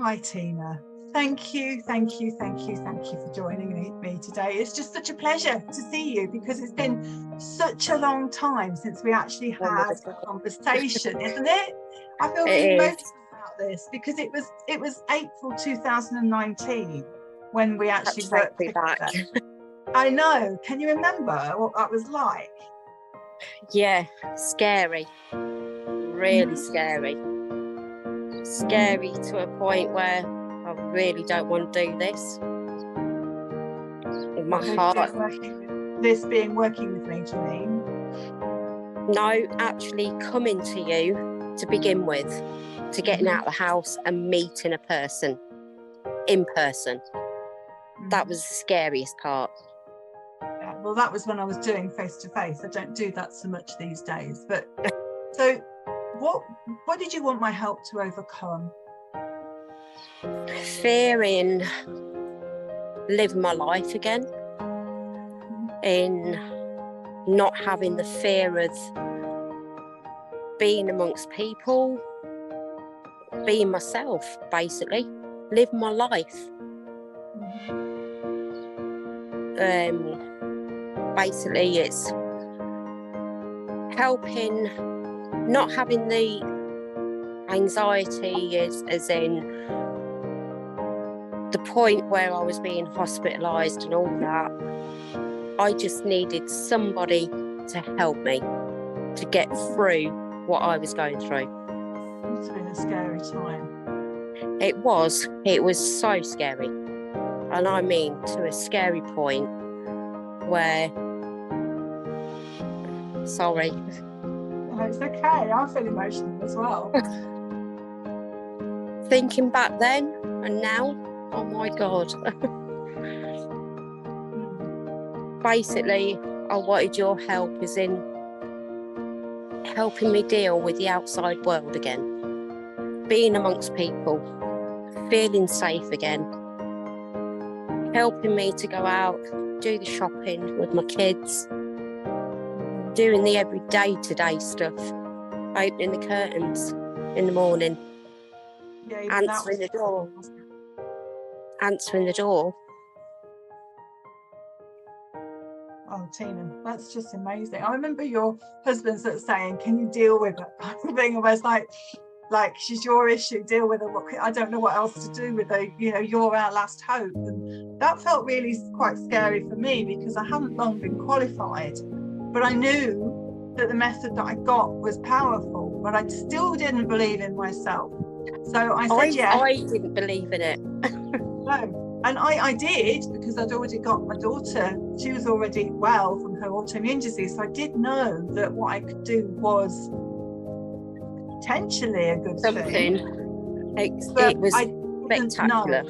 Hi, Tina. Thank you for joining me today. It's just such a pleasure to see you because it's been such a long time since we actually had a conversation, isn't it? I feel really emotional about this because it was April 2019 when we actually worked together. I know. Can you remember what that was like? Yeah, scary. Really scary. Scary to a point where I really don't want to do this. In my heart. Working with me, do you mean? No, actually coming to you to begin with, to getting out of the house and meeting a person in person. That was the scariest part. Yeah, well, that was when I was doing face-to-face. I don't do that so much these days. But so what did you want my help to overcome? Fear in living my life again, in not having the fear of being amongst people, being myself, basically, living my life. Basically, it's helping, not having the anxiety as in the point where I was being hospitalised and all that. I just needed somebody to help me to get through what I was going through. It's been a scary time. It was so scary. And I mean to a scary point where, sorry. No, it's okay, I feel emotional as well. Thinking back then and now, oh my God. Basically, I wanted your help as in helping me deal with the outside world again. Being amongst people, feeling safe again. Helping me to go out, do the shopping with my kids. Doing the everyday to-day stuff. Opening the curtains in the morning. Yeah, answering the door. Answering the door. Oh, Tina, that's just amazing. I remember your husband sort of saying, can you deal with that kind of thing? Almost like she's your issue, deal with her. I don't know what else to do with her. You know, you're our last hope. And that felt really quite scary for me because I hadn't long been qualified, but I knew that the method that I got was powerful, but I still didn't believe in myself. So I said, yeah. I didn't believe in it. No. And I did, because I'd already got my daughter. She was already well from her autoimmune disease. So I did know that what I could do was potentially a good thing. It was spectacular.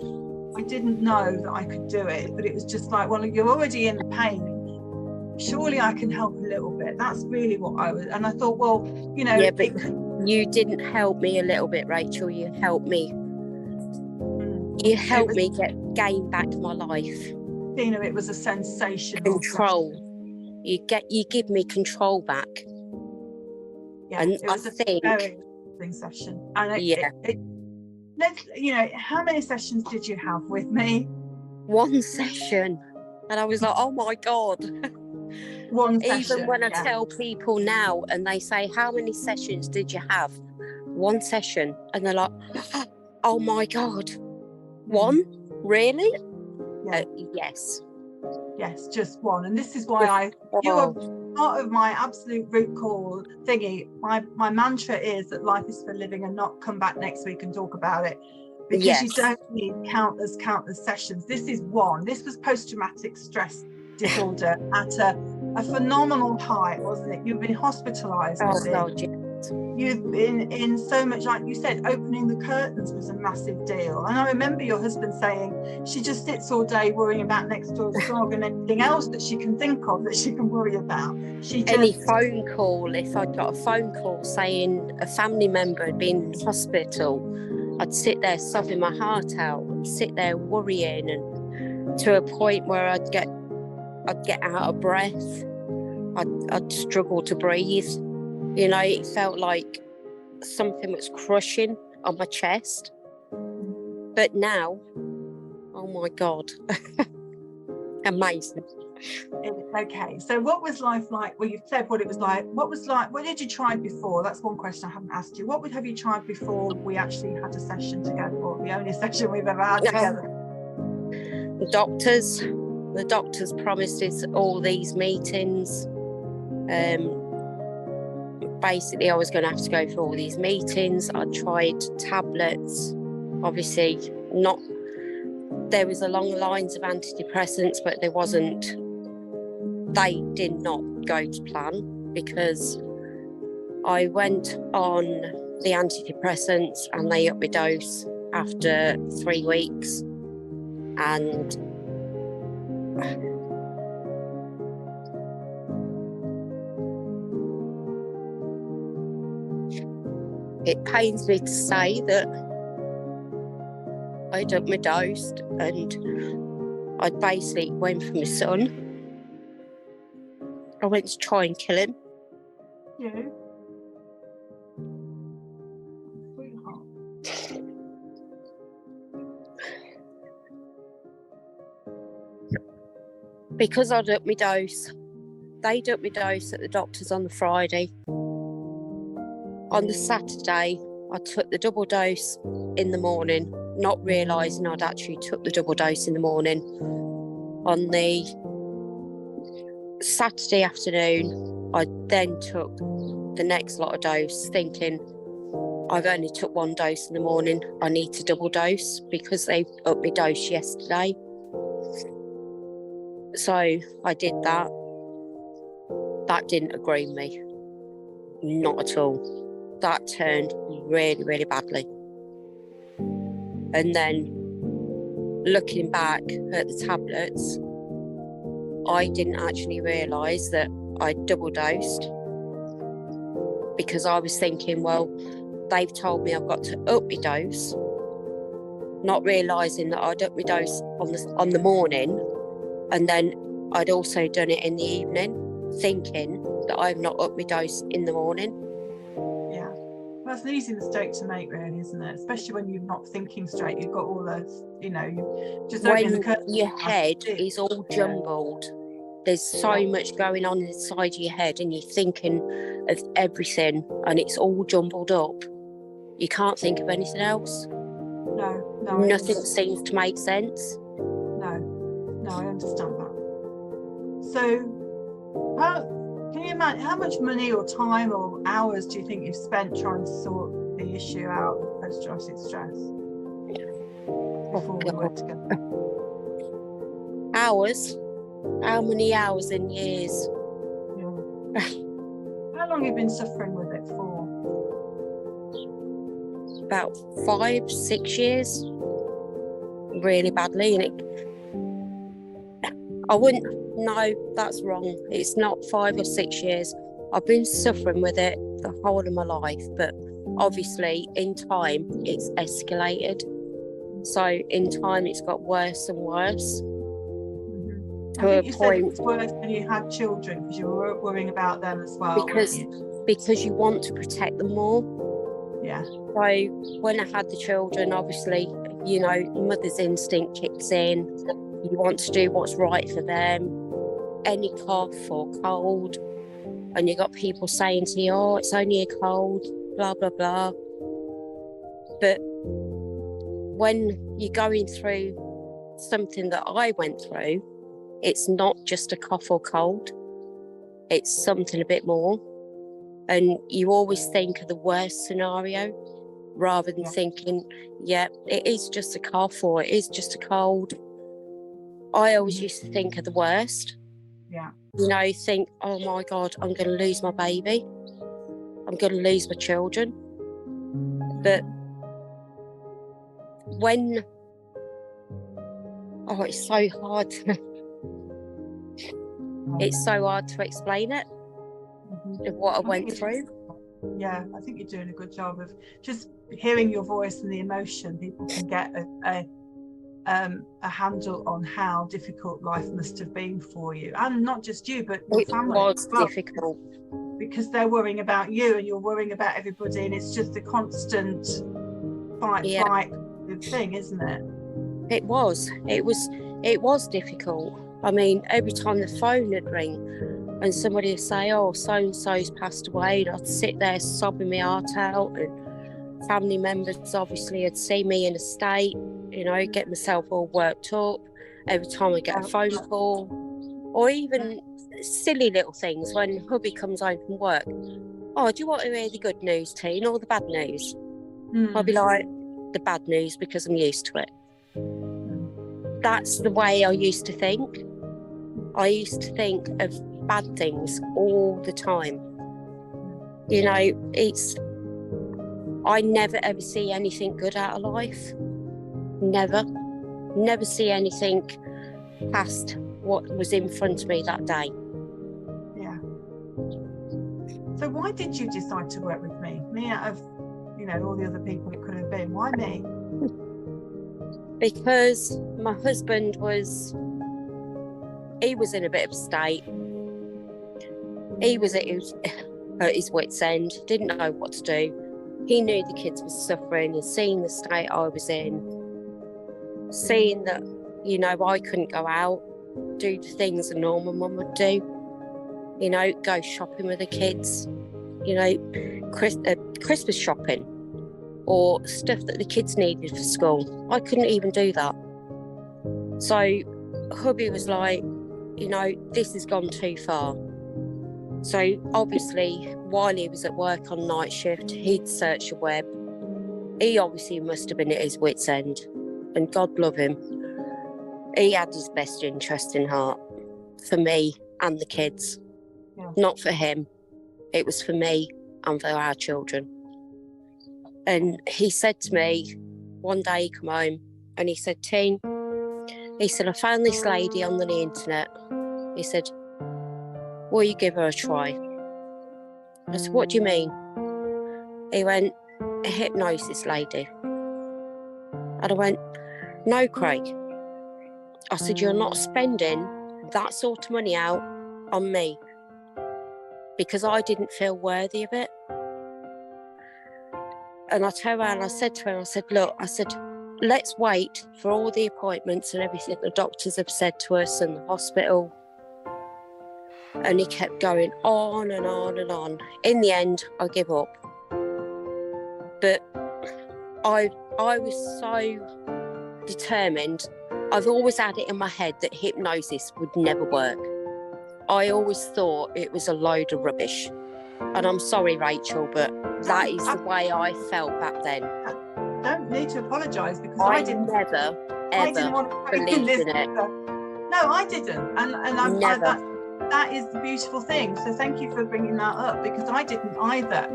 I didn't know that I could do it, but it was just like, well, you're already in pain. Surely I can help a little bit. That's really what I was. And I thought, well, you know. Yeah, but you didn't help me a little bit, Rachel. You helped me. You helped me gain back my life. Tina, it was a sensational control. You give me control back. Yeah, and it was a very interesting session. And you know, how many sessions did you have with me? One session, and I was like, oh my God. One session. Even when I tell people now, and they say, how many sessions did you have? One session, and they're like, oh my God. One? Really? Yeah. Yes, just one. And this is why you are part of my absolute root cause thingy. My mantra is that life is for living and not come back next week and talk about it. Because you don't need countless sessions. This is one. This was post-traumatic stress disorder at a phenomenal height, wasn't it? You've been hospitalized with it. You've been in so much, like you said, opening the curtains was a massive deal. And I remember your husband saying she just sits all day worrying about next door's dog and anything else that she can think of that she can worry about. Any phone call, if I got a phone call saying a family member had been in hospital, I'd sit there sobbing my heart out and sit there worrying, and to a point where I'd get out of breath. I'd struggle to breathe. You know, it felt like something was crushing on my chest. But now, oh my God, amazing. Okay, so what was life like? Well, you've said what it was like. What did you try before? That's one question I haven't asked you. What have you tried before we actually had a session together, or the only session we've ever had together? The doctors promised us all these meetings. Basically, I was going to have to go for all these meetings. I tried tablets, obviously not. There was a long lines of antidepressants, but they did not go to plan, because I went on the antidepressants and they upped my dose after 3 weeks, and it pains me to say that I upped my dose and I basically went for my son. I went to try and kill him. Yeah. Sweetheart. Because I'd upped my dose. They'd upped my dose at the doctor's on the Friday. On the Saturday, I took the double dose in the morning, not realising I'd actually took the double dose in the morning. On the Saturday afternoon, I then took the next lot of dose, thinking I've only took 1 dose in the morning. I need to double dose because they upped my dose yesterday. So I did that. That didn't agree with me. Not at all. That turned really, really badly. And then looking back at the tablets, I didn't actually realise that I double dosed, because I was thinking, well, they've told me I've got to up my dose, not realising that I'd up my dose on the morning, and then I'd also done it in the evening, thinking that I've not upped my dose in the morning. Yeah, that's an easy mistake to make, really, isn't it? Especially when you're not thinking straight. You've got all the, you just opening the curtain. Your head is all jumbled. There's so much going on inside your head, and you're thinking of everything, and it's all jumbled up. You can't think of anything else. No. Nothing seems to make sense. No, I understand that. So, can you imagine how much money or time or hours do you think you've spent trying to sort the issue out of post-traumatic stress before we worked together? Hours? How many hours and years? Yeah. How long have you been suffering with it for? About 5-6 years. Really badly, and I wouldn't. No, that's wrong. It's not 5 or 6 years. I've been suffering with it the whole of my life, but obviously in time it's escalated. So in time it's got worse and worse. I think you said it was worse when you had children, because you were worrying about them as well. Because you want to protect them more. Yeah. So when I had the children, obviously, mother's instinct kicks in. You want to do what's right for them. Any cough or cold, and you got people saying to you, oh, it's only a cold, blah, blah, blah. But when you're going through something that I went through, it's not just a cough or cold. It's something a bit more. And you always think of the worst scenario rather than thinking, yeah, it is just a cough or it is just a cold. I always used to think of the worst. Yeah. Think, oh my God, I'm going to lose my baby. I'm going to lose my children. But when, it's so hard. It's so hard to explain it, of what I went through. Yeah, I think you're doing a good job of just hearing your voice and the emotion. People can get a handle on how difficult life must have been for you, and not just you, but your family. It was difficult because they're worrying about you and you're worrying about everybody, and it's just a constant fight, flight, good thing, isn't it? It was difficult. I mean, every time the phone would ring and somebody would say, oh, so-and-so's passed away, and I'd sit there sobbing my heart out, and family members obviously had seen me in a state, you know, get myself all worked up every time I get a phone call, or even silly little things when hubby comes home from work. Oh, do you want to hear the good news, Teen, or the bad news? I'll be like, the bad news, because I'm used to it. That's the way I used to think. I used to think of bad things all the time. You know, I never ever see anything good out of life. Never see anything past what was in front of me that day. Yeah. So why did you decide to work with me? Me out of, you know, all the other people it could have been. Why me? Because my husband was in a bit of a state. He was at his wit's end, didn't know what to do. He knew the kids were suffering, and seeing the state I was in, seeing that, you know, I couldn't go out, do the things a normal mum would do, you know, go shopping with the kids, you know, Christmas shopping or stuff that the kids needed for school. I couldn't even do that. So hubby was like, you know, this has gone too far. So obviously, while he was at work on night shift, he'd search the web. He obviously must have been at his wit's end, and God love him. He had his best interest in heart for me and the kids. Yeah. Not for him. It was for me and for our children. And he said to me, one day he come home and he said, Teen, he said, I found this lady on the internet. He said, will you give her a try? I said, what do you mean? He went, a hypnosis lady. And I went, no, Craig. I said, you're not spending that sort of money out on me, because I didn't feel worthy of it. And I turned around and I said to her, I said, look, I said, let's wait for all the appointments and everything the doctors have said to us and the hospital. And he kept going on and on and on. In the end, I give up. But I was so determined. I've always had it in my head that hypnosis would never work. I always thought it was a load of rubbish. And I'm sorry, Rachel, but that is the way I felt back then. I don't need to apologise, because I never, ever believed in it. No, I didn't. And that is the beautiful thing. So thank you for bringing that up, because I didn't either.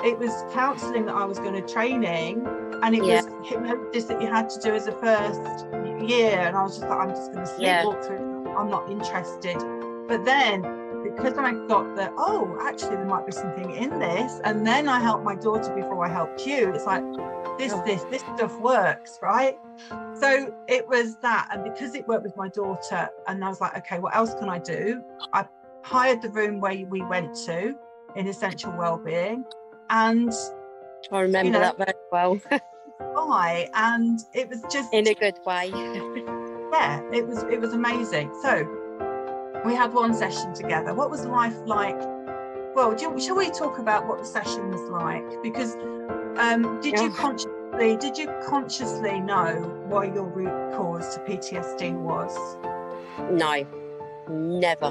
It was counselling that I was going to training, and it was hypnosis that you had to do as a first year. And I was just like, I'm just going to sleepwalk through it. I'm not interested. But then, because I got that, oh, actually there might be something in this, and then I helped my daughter before I helped you. It's like this stuff works, right? So it was that, and because it worked with my daughter, and I was like, okay, what else can I do? I hired the room where we went to in Essential Wellbeing, and I remember that very well. And it was just in a good way. Yeah, it was amazing. So we had one session together. What was life like? Well, shall we talk about what the session was like? Because did you consciously know what your root cause to PTSD was? No, never.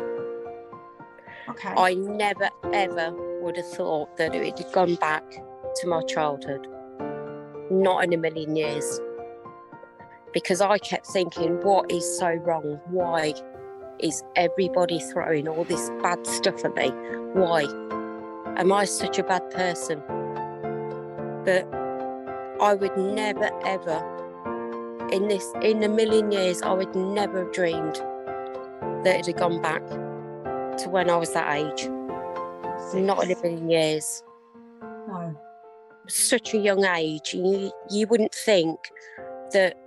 Okay. I never ever would have thought that it had gone back to my childhood. Not in a million years. Because I kept thinking, what is so wrong? Why is everybody throwing all this bad stuff at me? Why? Am I such a bad person? But I would never ever, in a million years, I would never have dreamed that it had gone back to when I was that age. 6. Not in a million years. No. Such a young age. You wouldn't think that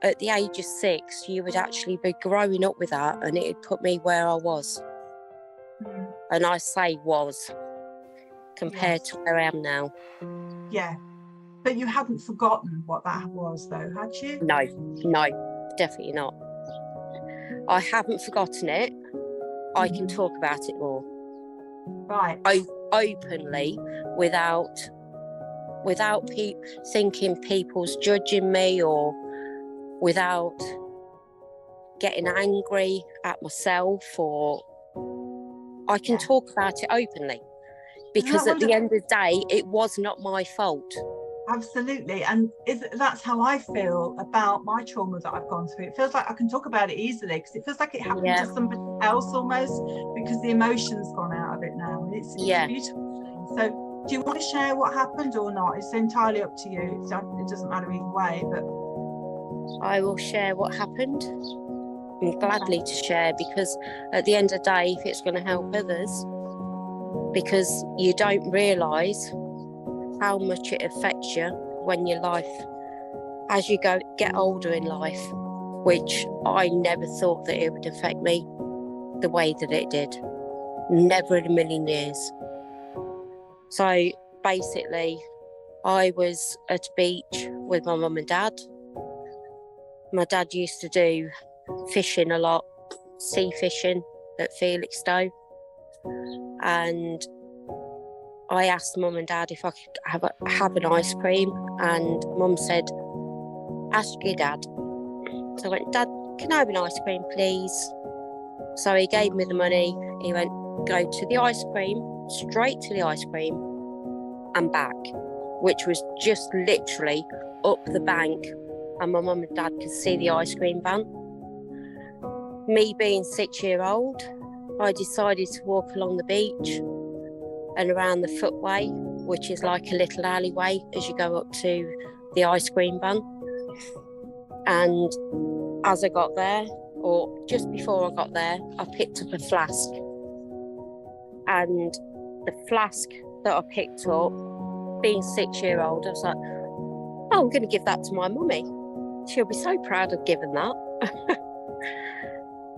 at the age of 6, you would actually be growing up with that, and it would put me where I was. And I say was, compared to where I am now. Yeah. But you hadn't forgotten what that was, though, had you? No, definitely not. I haven't forgotten it. I can talk about it more. Right. Openly, without thinking people's judging me, or without getting angry at myself, or I can talk about it openly, because at the end of the day, it was not my fault. Absolutely. And that's how I feel about my trauma that I've gone through. It feels like I can talk about it easily, because it feels like it happened to somebody else almost, because the emotion's gone out of it now. And it's a beautiful thing. So do you want to share what happened or not? It's entirely up to you. It doesn't matter either way, but I will share what happened. I'm gladly to share, because at the end of the day, if it's going to help others, because you don't realise how much it affects you when your life, as you get older in life, which I never thought that it would affect me the way that it did. Never in a million years. So basically, I was at a beach with my mum and dad. My dad used to do fishing a lot, sea fishing at Felixstowe, and I asked mum and dad if I could have an ice cream, and mum said, ask your dad. So I went, Dad, can I have an ice cream, please? So he gave me the money. He went, go to the ice cream, straight to the ice cream and back, which was just literally up the bank, and my mum and dad could see the ice cream van. Me being 6-year-old, I decided to walk along the beach and around the footway, which is like a little alleyway as you go up to the ice cream van. And as I got there, or just before I got there, I picked up a flask. And the flask that I picked up, being 6-year-old, I was like, oh, I'm going to give that to my mummy. She'll be so proud of giving that.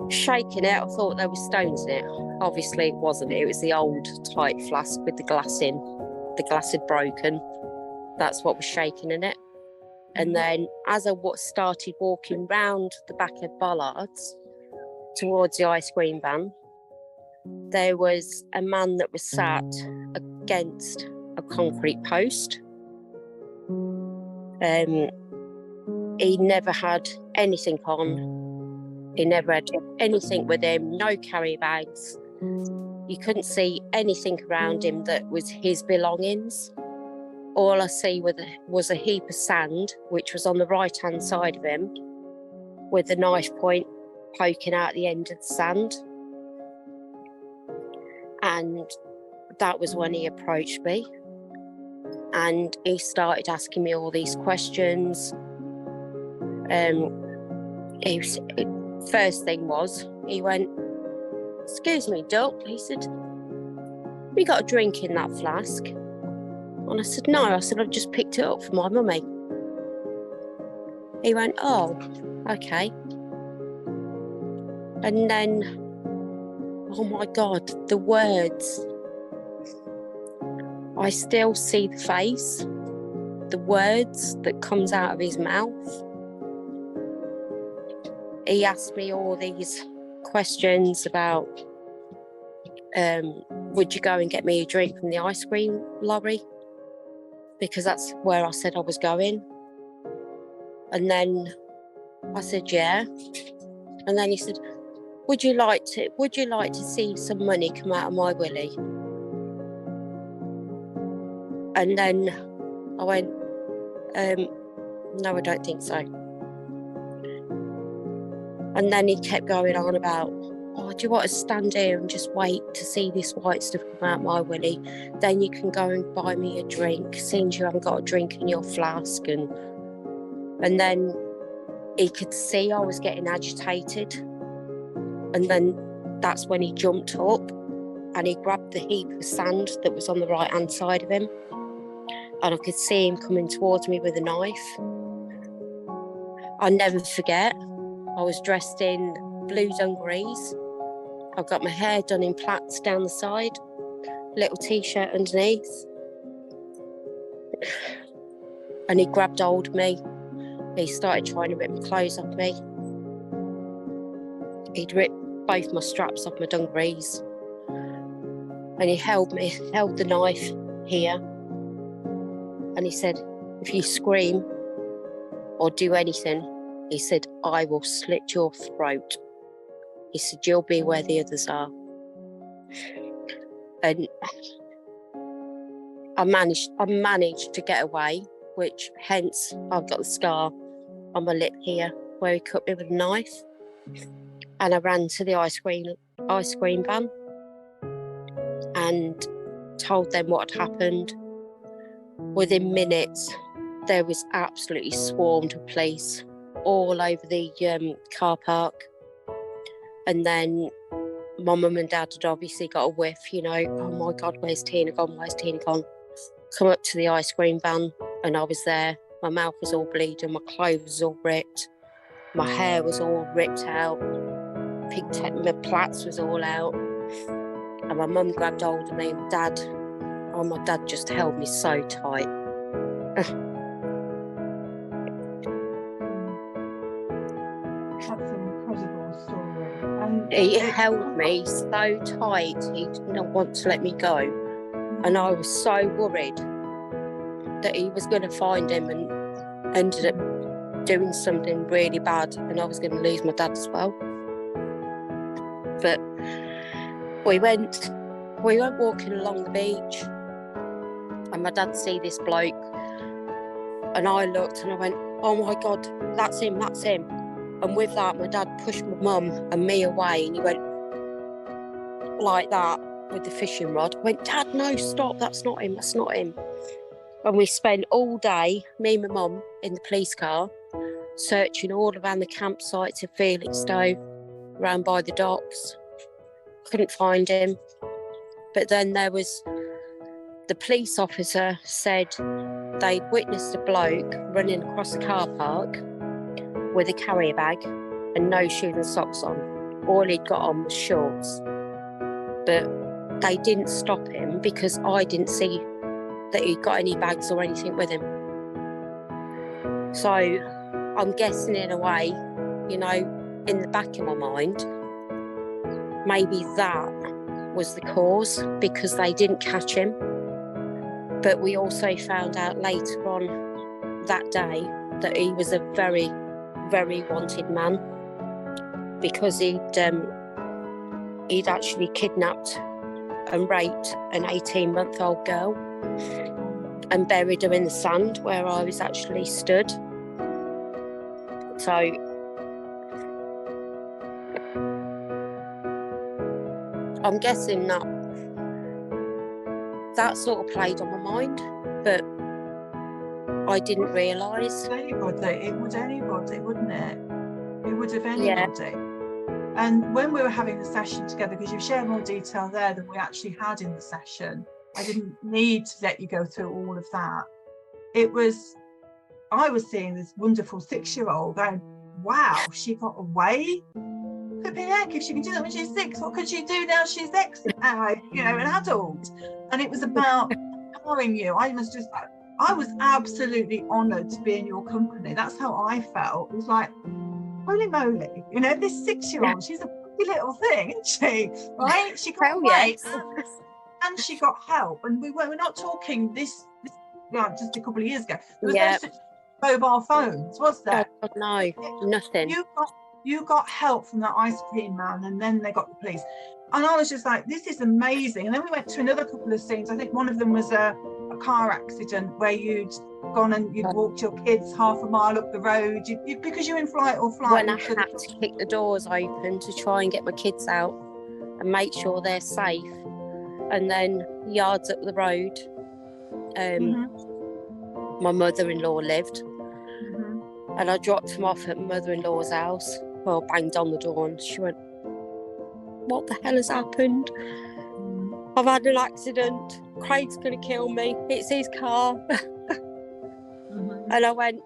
Shaking it, I thought there were stones in it. Obviously it wasn't. It was the old tight flask with the glass in. The glass had broken. That's what was shaking in it. And then as I started walking round the back of Bollards towards the ice cream van, there was a man that was sat against a concrete post. He never had anything on. He never had anything with him, no carry bags. You couldn't see anything around him that was his belongings. All I see was a heap of sand, which was on the right-hand side of him, with the knife point poking out the end of the sand. And that was when he approached me. And he started asking me all these questions. First thing was, he went, excuse me, Duck. He said, we got a drink in that flask? And I said, no. I said, I've just picked it up for my mummy. He went, oh, okay. And then, oh my God, the words. I still see the face, the words that comes out of his mouth. He asked me all these questions about, would you go and get me a drink from the ice cream lorry? Because that's where I said I was going. And then I said, yeah. And then he said, would you like to see some money come out of my willy? And then I went, no, I don't think so. And then he kept going on about, oh, do you want to stand here and just wait to see this white stuff come out my willy? Then you can go and buy me a drink, since you haven't got a drink in your flask. And then he could see I was getting agitated. And then that's when he jumped up and he grabbed the heap of sand that was on the right-hand side of him. And I could see him coming towards me with a knife. I'll never forget, I was dressed in blue dungarees. I've got my hair done in plaits down the side, little t-shirt underneath. and he grabbed hold of me. He started trying to rip my clothes off me. He'd ripped both my straps off my dungarees, and he held the knife here, and he said, if you scream or do anything, he said, I will slit your throat. He said, you'll be where the others are. And I managed to get away, which hence I've got the scar on my lip here where he cut me with a knife. And I ran to the ice cream van and told them what had happened. Within minutes, there was absolutely swarmed with police all over the car park. And then my mum and dad had obviously got a whiff, oh my God, where's Tina gone? Come up to the ice cream van, and I was there. My mouth was all bleeding, my clothes was all ripped, my hair was all ripped out, my plaits was all out. And my mum grabbed hold of me, and my dad just held me so tight. That's an incredible story. And he held me so tight, he didn't want to let me go. And I was so worried that he was going to find him and ended up doing something really bad, and I was going to lose my dad as well. But we went walking along the beach, and my dad see this bloke, and I looked and I went, oh my God, that's him. And with that, my dad pushed my mum and me away, and he went like that with the fishing rod. I went, Dad, no, stop, that's not him. And we spent all day, me and my mum, in the police car, searching all around the campsites of Felixstowe, around by the docks. Couldn't find him. But then there was, the police officer said they'd witnessed a bloke running across the car park with a carrier bag and no shoes and socks on. All he'd got on was shorts. But they didn't stop him because I didn't see that he'd got any bags or anything with him. So I'm guessing in a way, in the back of my mind, maybe that was the cause, because they didn't catch him. But we also found out later on that day that he was a very, very wanted man, because he'd actually kidnapped and raped an 18-month-old girl and buried her in the sand where I was actually stood. So I'm guessing that sort of played on my mind, but I didn't realise. It would anybody, wouldn't it? It would have anybody. Yeah. And when we were having the session together, because you shared more detail there than we actually had in the session, I didn't need to let you go through all of that. I was seeing this wonderful 6-year-old going, wow, she got away. Flipping heck, if she can do that when she's 6, what could she do now she's X, an adult? And it was about empowering you. I was absolutely honoured to be in your company. That's how I felt. It was like, holy moly, this 6-year-old, she's a pretty little thing, isn't she? Right? She got away, and she got help. And we're not talking this just a couple of years ago. There was no such mobile phones, was there? Oh, no, nothing. You got help from that ice cream man, and then they got the police. And I was just like, this is amazing. And then we went to another couple of scenes. I think one of them was a car accident where you'd gone and you'd walked your kids half a mile up the road because you're in fight or flight. When I had to kick the doors open to try and get my kids out and make sure they're safe. And then yards up the road, my mother-in-law lived. And I dropped them off at my mother-in-law's house. Well, banged on the door, and she went, what the hell has happened? I've had an accident. Craig's going to kill me. It's his car. And I went,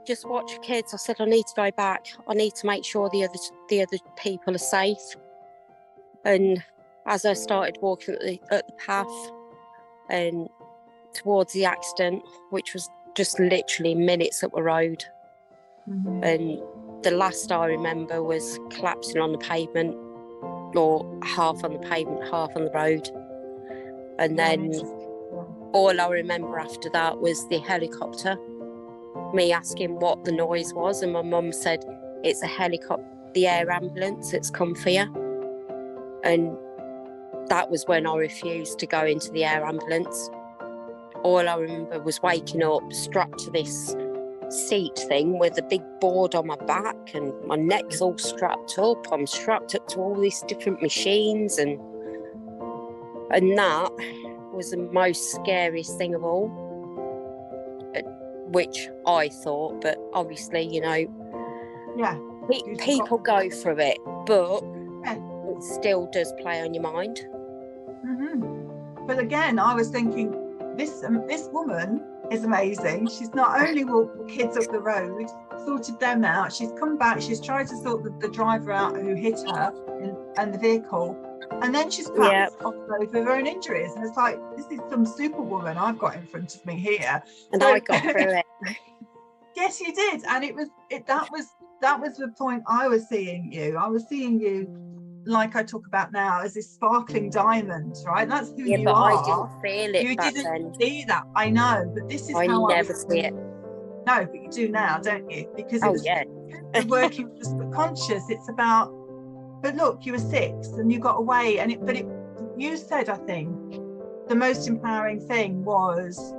just watch your kids. I said, I need to go back. I need to make sure the other people are safe. And as I started walking at the path and towards the accident, which was just literally minutes up the road. Mm-hmm. And the last I remember was collapsing on the pavement, or half on the pavement, half on the road. And then all I remember after that was the helicopter, me asking what the noise was, and my mum said, it's a helicopter, the air ambulance, it's come for you. And that was when I refused to go into the air ambulance. All I remember was waking up strapped to this seat thing with a big board on my back, and my neck's all strapped up. I'm strapped up to all these different machines, and that was the most scariest thing of all, which I thought. But obviously, people go through it, but it still does play on your mind. Mm-hmm. But again, I was thinking, this woman is amazing. She's not only walked the kids up the road, sorted them out, she's come back, she's tried to sort the driver out who hit her and the vehicle, and then she's cracked off the road with her own injuries. And it's like, this is some superwoman I've got in front of me here. And I got through it. Yes, you did. And that was the point I was seeing you. I was seeing you, like I talk about now, as this sparkling diamond, right? That's who you are. I didn't feel it. You back didn't then. see that. I know, but this is how I never see it. No, but you do now, don't you? Because it's working with the subconscious. It's about. But look, you were 6 and you got away, and you said, I think, the most empowering thing was,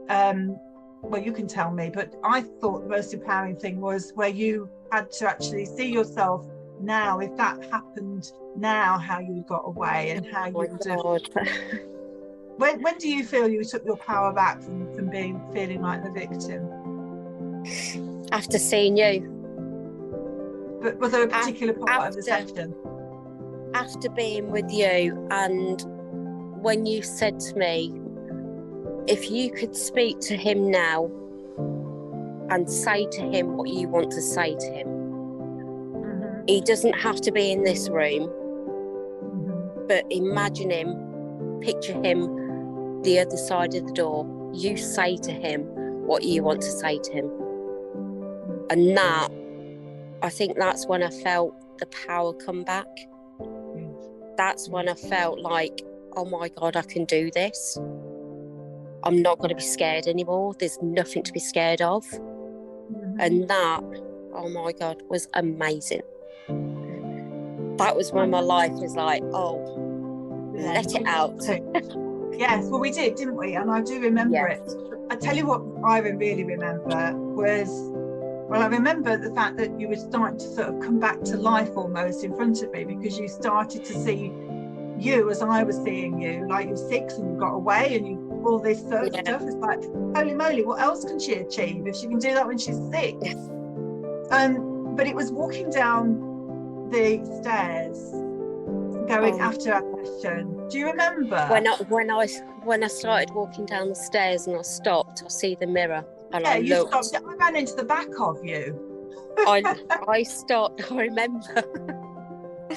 well, you can tell me, but I thought the most empowering thing was where you had to actually see yourself now, if that happened now, how you got away and how you would have. When do you feel you took your power back from feeling like the victim? After seeing you. But was there a particular part of the session? After being with you, and when you said to me, if you could speak to him now and say to him what you want to say to him, he doesn't have to be in this room, but imagine him, picture him the other side of the door. You say to him what you want to say to him. And that, I think that's when I felt the power come back. That's when I felt like, oh my God, I can do this. I'm not going to be scared anymore. There's nothing to be scared of. And that, oh my God, was amazing. That was when my life was like, let it out. Yes, well, we did, didn't we? And I do remember it. I tell you what I really remember was, well, I remember the fact that you were starting to sort of come back to life almost in front of me, because you started to see you as I was seeing you, like you're 6 and you got away and you all this sort of stuff. It's like, holy moly, what else can she achieve if she can do that when she's 6? But it was walking down the stairs going after our session. Do you remember? When I started walking down the stairs and I stopped, I see the mirror and I looked. Stopped. I ran into the back of you. I stopped. I remember.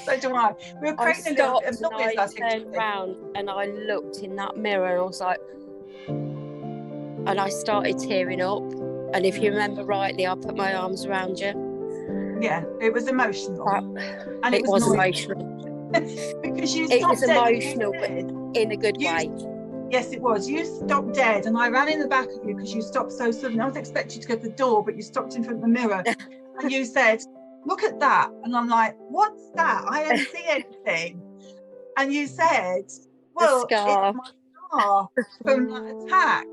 So do I. We were creating a little bit of noise. I turned round and I looked in that mirror and I was like, and I started tearing up. And if you remember rightly, I put my arms around you. Yeah, it was emotional. And it was emotional. Because you it was dead, emotional, but in a good way. Yes, it was. You stopped dead, and I ran in the back of you because you stopped so suddenly. I was expecting you to go to the door, but you stopped in front of the mirror, and you said, "Look at that," and I'm like, "What's that? I don't see anything." And you said, "Well, it's my scar from that attack,"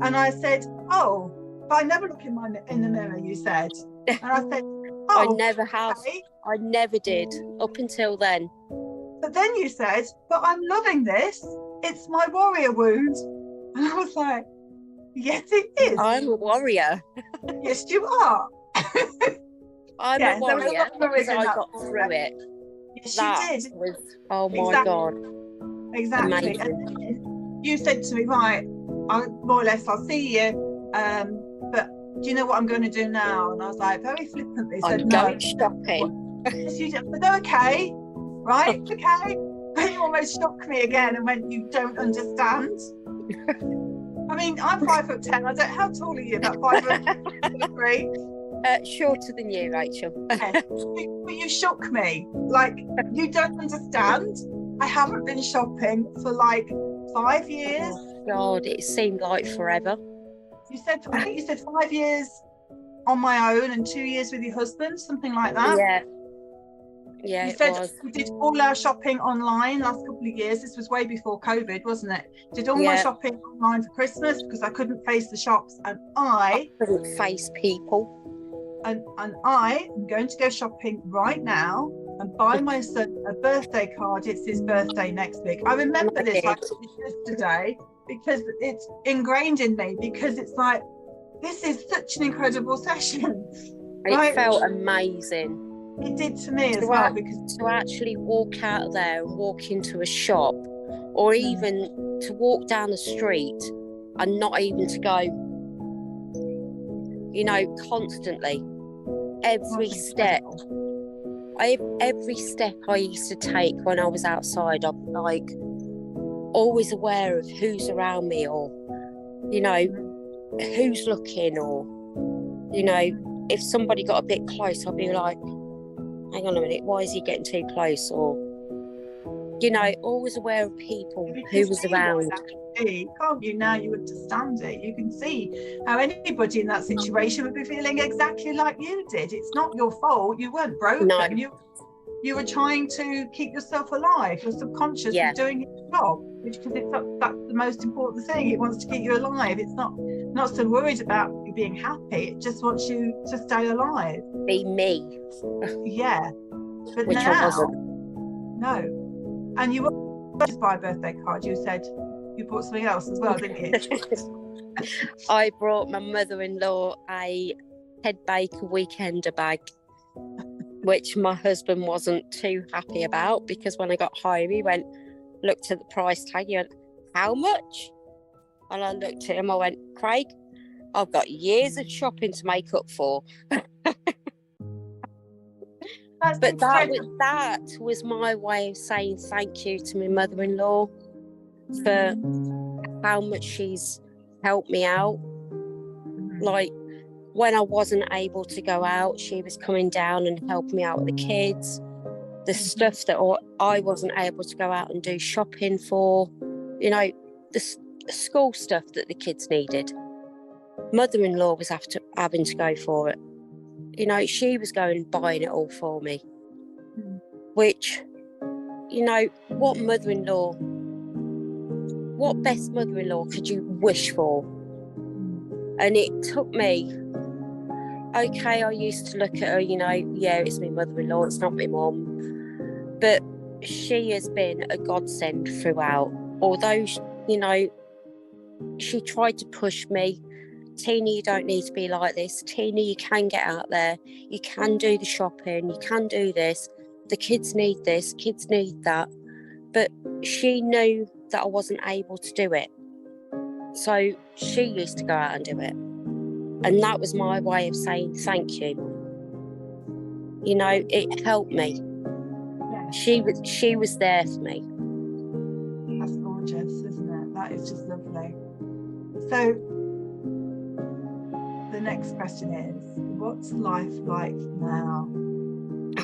and I said, "Oh, but I never look in the mirror." You said, and I said, "Oh, I never have. Okay. I never did up until then." But then you said, "But I'm loving this. It's my warrior wound." And I was like, "Yes, it is. I'm a warrior." Yes, you are. I'm a warrior because I got through it. Yes, that you did. Was, oh my God. Exactly. And you said to me, right, more or less, I'll see you. But do you know what I'm going to do now? And I was like, very flippantly said, I'm going shopping. Yes, you did. But okay, right? Okay. And you almost shocked me again and went, "You don't understand." I mean, I'm 5'10". I don't. How tall are you? About 5'3". Shorter than you, Rachel. Yeah. But you shook me. Like, you don't understand. I haven't been shopping for like 5 years. Oh, God, it seemed like forever. I think you said 5 years on my own and 2 years with your husband, something like that. Yeah, you it said was. we did all our shopping online last couple of years. This was way before COVID, wasn't it? Did all my shopping online for Christmas because I couldn't face the shops, and I couldn't face people. And I am going to go shopping right now and buy my son a birthday card. It's his birthday next week. I remember this like yesterday because it's ingrained in me, because it's like, this is such an incredible session. It felt amazing. It did to me as well, because to actually walk out of there and walk into a shop, or even to walk down the street and not even to go, you know, constantly. Every step I used to take when I was outside, I'm like always aware of who's around me, or, you know, who's looking, or, you know, if somebody got a bit close, I'd be like, hang on a minute, why is he getting too close? Or, you know, always aware of people who was around. Can't you? Now you understand it. You can see how anybody in that situation would be feeling exactly like you did. It's not your fault. You weren't broken. No. You were trying to keep yourself alive. Your subconscious was doing its job, because that's the most important thing. It wants to keep you alive. It's not so worried about you being happy. It just wants you to stay alive. Be me. Yeah. But which now, I wasn't. No. And you were to buy a birthday card. You said you bought something else as well, didn't you? I brought my mother-in-law a Ted Baker weekender bag, which my husband wasn't too happy about, because when I got home, he looked at the price tag, he went, how much? And I looked at him, I went, Craig, I've got years of shopping to make up for. But that was my way of saying thank you to my mother-in-law for how much she's helped me out. Like, when I wasn't able to go out, she was coming down and helping me out with the kids. The stuff that I wasn't able to go out and do shopping for, you know, the school stuff that the kids needed. Mother-in-law was having to go for it. You know, she was going and buying it all for me. Which, you know, what best mother-in-law could you wish for? And it took me, okay, I used to look at her, you know, yeah, it's my mother-in-law, it's not my mum. But she has been a godsend throughout. Although, you know, she tried to push me. Tina, you don't need to be like this. Tina, you can get out there. You can do the shopping. You can do this. The kids need this. Kids need that. But she knew that I wasn't able to do it. So she used to go out and do it. And that was my way of saying thank you. You know, it helped me. Yeah. She was there for me. That's gorgeous, isn't it? That is just lovely. So the next question is, what's life like now?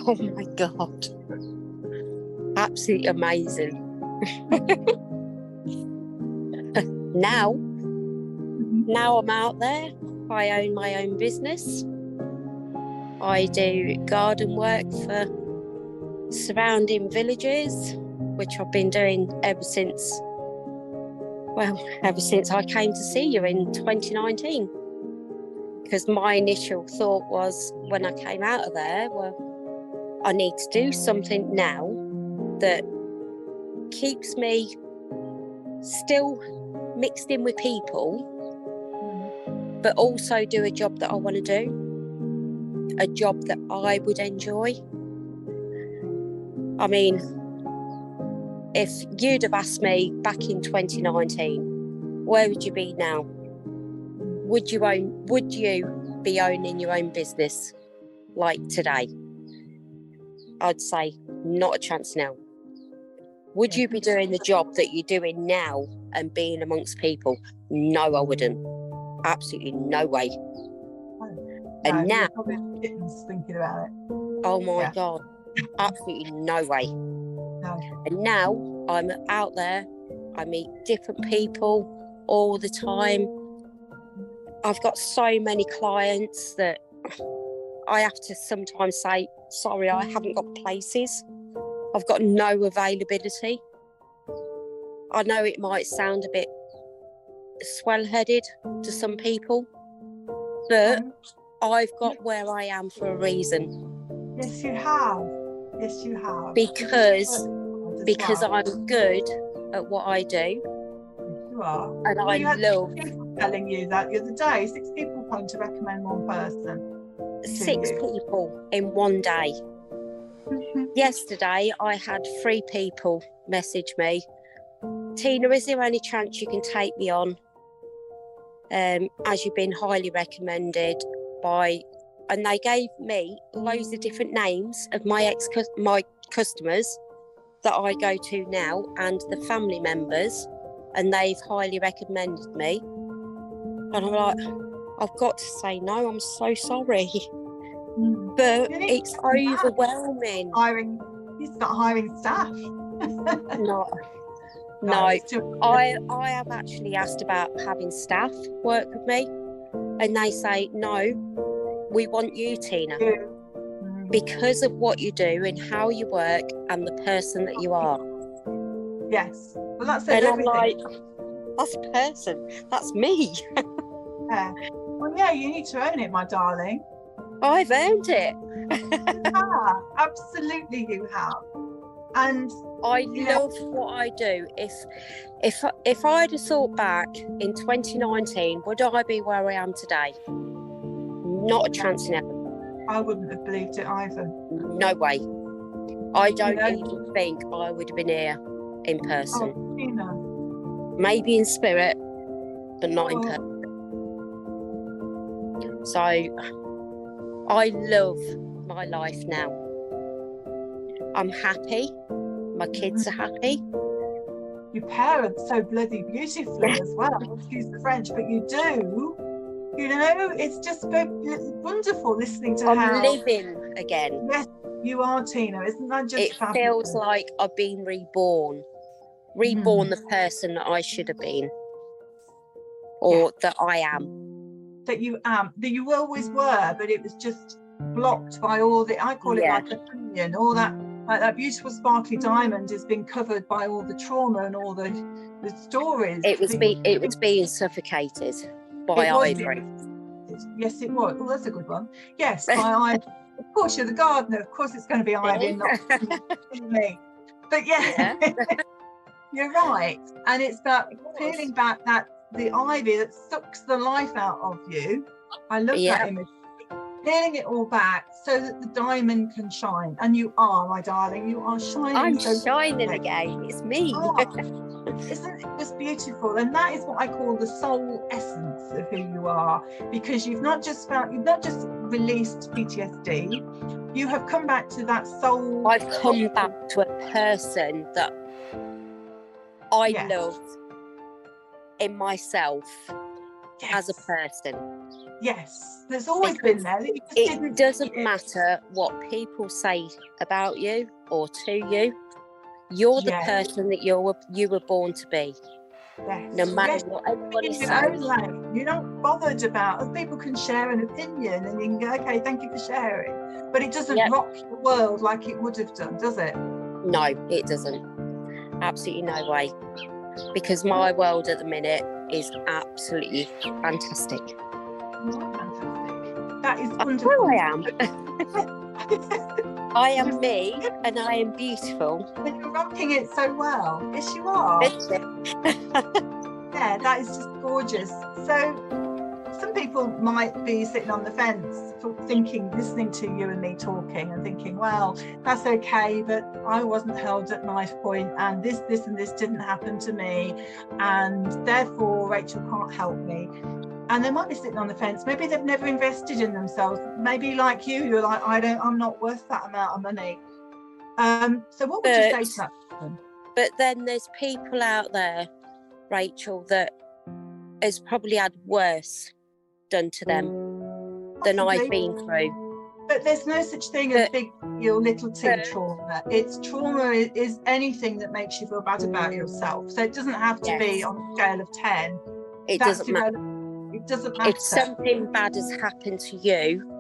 Oh my God. Absolutely amazing. Now I'm out there. I own my own business. I do garden work for surrounding villages, which I've been doing ever since I came to see you in 2019. Because my initial thought was, when I came out of there, well, I need to do something now that keeps me still mixed in with people, but also do a job that I want to do, a job that I would enjoy. I mean, if you'd have asked me back in 2019, where would you be now? Would you be owning your own business like today? I'd say not a chance now. Would you be doing the job that you're doing now and being amongst people? No, I wouldn't. Absolutely no way. And now, probably kittens thinking about it. Oh my God, absolutely no way. No. And now I'm out there, I meet different people all the time. I've got so many clients that I have to sometimes say, sorry, I haven't got places. I've got no availability. I know it might sound a bit swell-headed to some people, but I've got where I am for a reason. Yes, you have. Yes, you have. Because I'm good at what I do. You are. And I love telling you that the other day, 6 people come to recommend one person. 6 people in one day. Yesterday, I had 3 people message me, Tina, is there any chance you can take me on? As you've been highly recommended by, and they gave me loads of different names of my customers that I go to now and the family members, and they've highly recommended me. And I'm like, I've got to say no, I'm so sorry. But it's overwhelming. You start hiring staff. No, I have actually asked about having staff work with me, and they say, no, we want you, Tina, because of what you do and how you work and the person that you are. Yes. Well, that's and everything. I'm like, that's a person. That's me. Yeah. Well, yeah, you need to own it, my darling. I've earned it. Absolutely, you have. And I love what I do. If I'd have thought back in 2019, would I be where I am today? Not a chance in heaven. I wouldn't have believed it either. No way. I don't even think I would have been here in person. Maybe in spirit, but not in person. So I love my life now. I'm happy. My kids are happy. You parent so bloody beautifully as well. Excuse the French, but you do. You know, it's just wonderful listening to I'm living again. Yes, you are, Tina. Isn't that just fabulous? It feels like I've been reborn. Reborn the person that I should have been. Or that I am. That you always were, but it was just blocked by all the, I call it like an onion, all that, like that beautiful sparkly diamond has been covered by all the trauma and all the stories. It was being suffocated by ivory. Yes, it was. Well, that's a good one. Yes, by ivy. Of course, you're the gardener. Of course, it's going to be ivy and not me. But yeah. You're right. And it's about peeling back the ivy that sucks the life out of you. I love that image. Peeling it all back so that the diamond can shine. And you are, my darling, you are shining. I'm shining again. It's me. Isn't it just beautiful? And that is what I call the soul essence of who you are, because you've not just released PTSD, you have come back to that soul. I've come back to a person that I love in myself as a person. Yes, there's always been there. It doesn't matter what people say about you or to you. You're the person that you were born to be. Yes. No matter what everybody says. You're not bothered about other people can share an opinion and you can go, okay, thank you for sharing. But it doesn't rock the world like it would have done, does it? No, it doesn't. Absolutely no way. Because my world at the minute is absolutely fantastic. That is wonderful. Well, I am. I am me and I am beautiful. And you're rocking it so well. Yes, you are. Yeah, that is just gorgeous. So some people might be sitting on the fence thinking, listening to you and me talking and thinking, well, that's okay, but I wasn't held at knife point and this and this didn't happen to me, and therefore Rachel can't help me. And they might be sitting on the fence. Maybe they've never invested in themselves. Maybe like you're like, I'm not worth that amount of money. So what would you say to that person? But then there's people out there, Rachel, that has probably had worse done to them than I've been through. But there's no such thing as big or little t trauma. Trauma is anything that makes you feel bad about yourself. So it doesn't have to be on a scale of 10. It doesn't matter. It doesn't matter. If something bad has happened to you,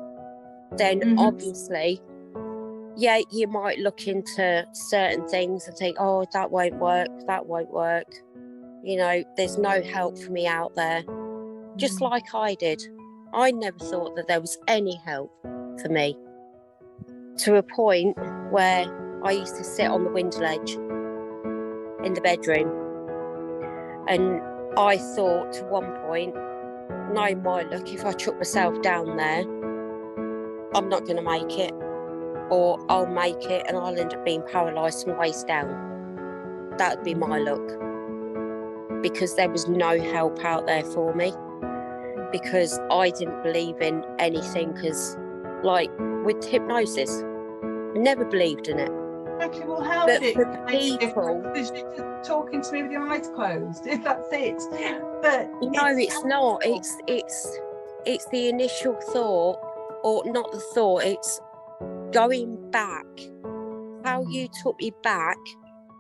then obviously, yeah, you might look into certain things and think, oh, that won't work. You know, there's no help for me out there. Just like I did. I never thought that there was any help for me, to a point where I used to sit on the window ledge in the bedroom, and I thought to one point, no, my luck, if I chuck myself down there, I'm not going to make it, or I'll make it and I'll end up being paralysed from the waist down. That would be my luck, because there was no help out there for me, because I didn't believe in anything, because like with hypnosis, I never believed in it. Okay, well, how but did it make a people, difference? Because you're just talking to me with your eyes closed, if that's it. But no, it's not. It's the initial thought, or not the thought. It's going back. How you took me back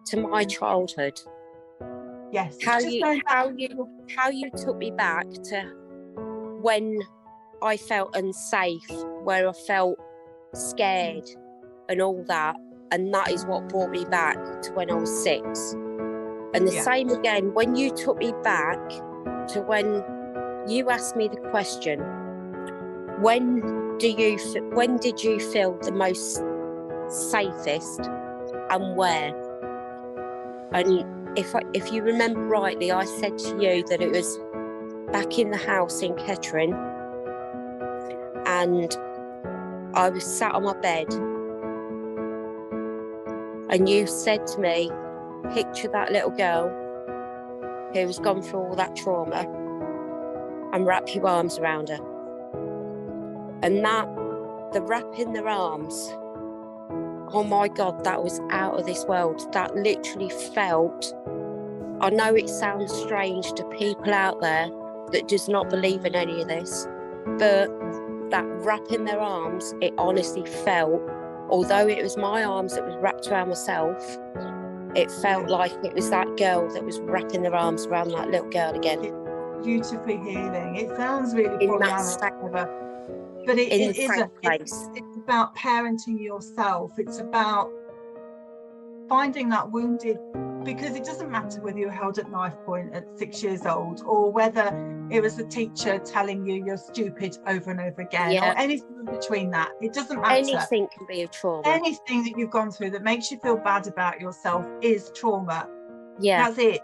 to my childhood. Yes. How you took me back to when I felt unsafe, where I felt scared and all that, and that is what brought me back to when I was 6. And the same again, when you took me back to when you asked me the question, when did you feel the most safest and where? And if you remember rightly, I said to you that it was back in the house in Kettering, and I was sat on my bed, and you said to me, picture that little girl who has gone through all that trauma and wrap your arms around her. And the wrapping their arms, oh my God, that was out of this world. That literally felt, I know it sounds strange to people out there that does not believe in any of this, but that wrapping their arms, it honestly felt, although it was my arms that was wrapped around myself, it felt like it was that girl that was wrapping their arms around that little girl again. It's beautifully healing. It sounds really Pollyanna, but it isn't. It's about parenting yourself. It's about finding that wounded, because it doesn't matter whether you're held at knife point at 6 years old, or whether it was a teacher telling you you're stupid over and over again, or anything in between that. It doesn't matter. Anything can be a trauma. Anything that you've gone through that makes you feel bad about yourself is trauma. Yeah. That's it.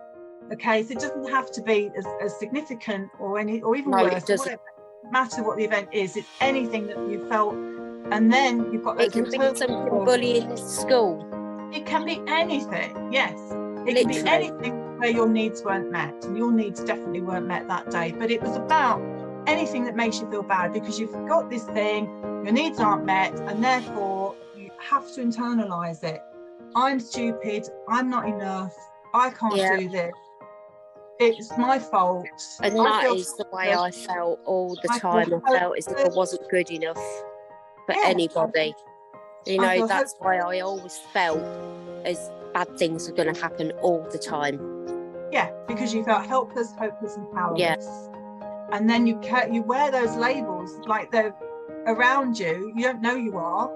Okay, so it doesn't have to be as significant or even worse. It doesn't matter what the event is. It's anything that you felt, and then you've got those. It can be something bullying in school. It can be anything. Yes, it can be anything where your needs weren't met, and your needs definitely weren't met that day. But it was about anything that makes you feel bad because you've got this thing, your needs aren't met, and therefore you have to internalize it. I'm stupid. I'm not enough. I can't do this. It's my fault. And that is the way I felt all the time. I felt as if I wasn't good enough for anybody. You know, that's why I always felt as bad things are going to happen all the time. Yeah, because you felt helpless, hopeless and powerless. Yeah. And then you wear those labels like they're around you. You don't know you are,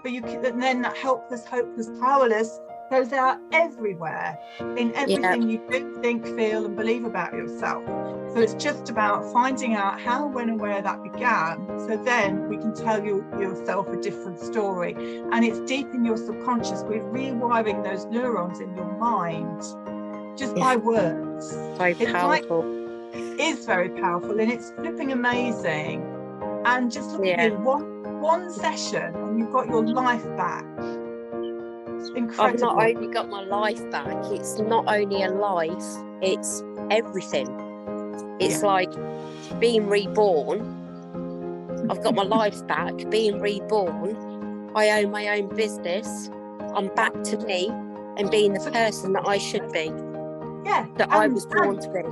but and then that helpless, hopeless, powerless goes out everywhere in everything you do, think, feel and believe about yourself. So it's just about finding out how, when and where that began, so then we can tell yourself a different story. And it's deep in your subconscious. We're rewiring those neurons in your mind just by words. Very powerful. It is very powerful, and it's flipping amazing. And just look at one session and you've got your life back. Incredible. I've not only got my life back, it's not only a life, it's everything. It's like being reborn. I've got my life back, being reborn. I own my own business. I'm back to me. and being the person that I should be. Yeah. That I was born to be.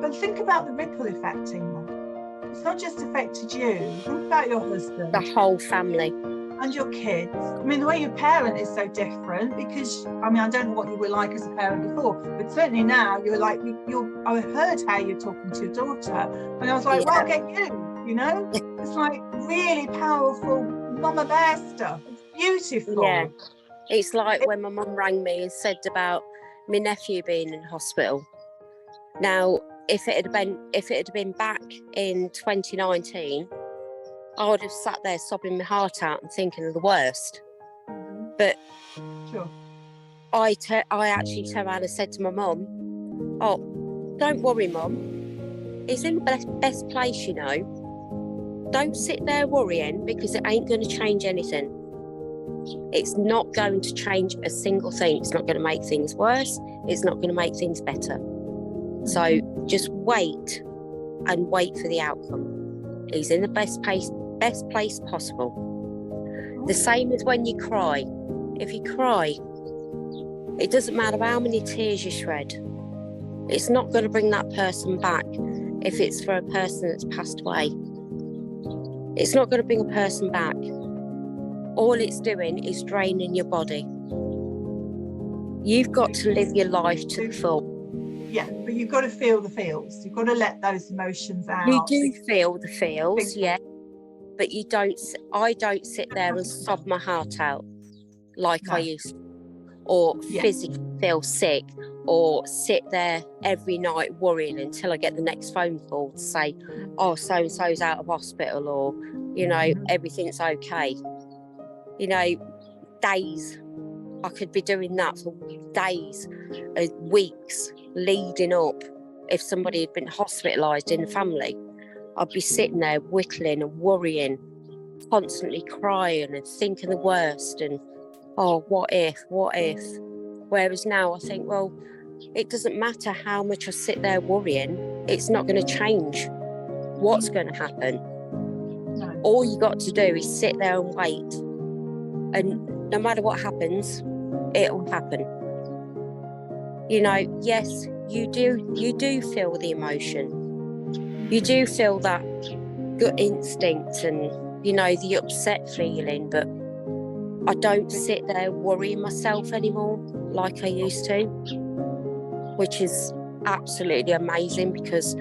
But think about the ripple effect, Tina. It's not just affected you. Think about your husband. The whole family. And your kids. I mean, the way you parent is so different because, I mean, I don't know what you were like as a parent before, but certainly now you're like, I heard how you're talking to your daughter, and I was like, well, get you know? It's like really powerful mama bear stuff. It's beautiful. Yeah. It's like when my mum rang me and said about my nephew being in hospital. Now, if it had been back in 2019, I would have sat there sobbing my heart out and thinking of the worst. But sure. I actually turned around and said to my mum, "Oh, don't worry, Mum. He's in the best place, you know. Don't sit there worrying because it ain't going to change anything. It's not going to change a single thing. It's not going to make things worse. It's not going to make things better. So just wait and wait for the outcome. He's in the best place possible." The same as when you cry. If you cry, it doesn't matter how many tears you shed. It's not going to bring that person back if it's for a person that's passed away. It's not going to bring a person back. All it's doing is draining your body. You've got to live your life to the full. Yeah, but you've got to feel the feels. You've got to let those emotions out. You do feel the feels, yeah. But I don't sit there and sob my heart out like I used to, or physically feel sick, or sit there every night worrying until I get the next phone call to say, oh, so-and-so's out of hospital, or, you know, everything's okay. You know, days, I could be doing that for days, weeks leading up. If somebody had been hospitalised in the family, I'd be sitting there whittling and worrying, constantly crying and thinking the worst and, oh, what if? Whereas now I think, well, it doesn't matter how much I sit there worrying, it's not going to change what's going to happen. No. All you got to do is sit there and wait. And no matter what happens, it'll happen. You know, yes, you do feel the emotion. You do feel that gut instinct and, you know, the upset feeling, but I don't sit there worrying myself anymore like I used to, which is absolutely amazing because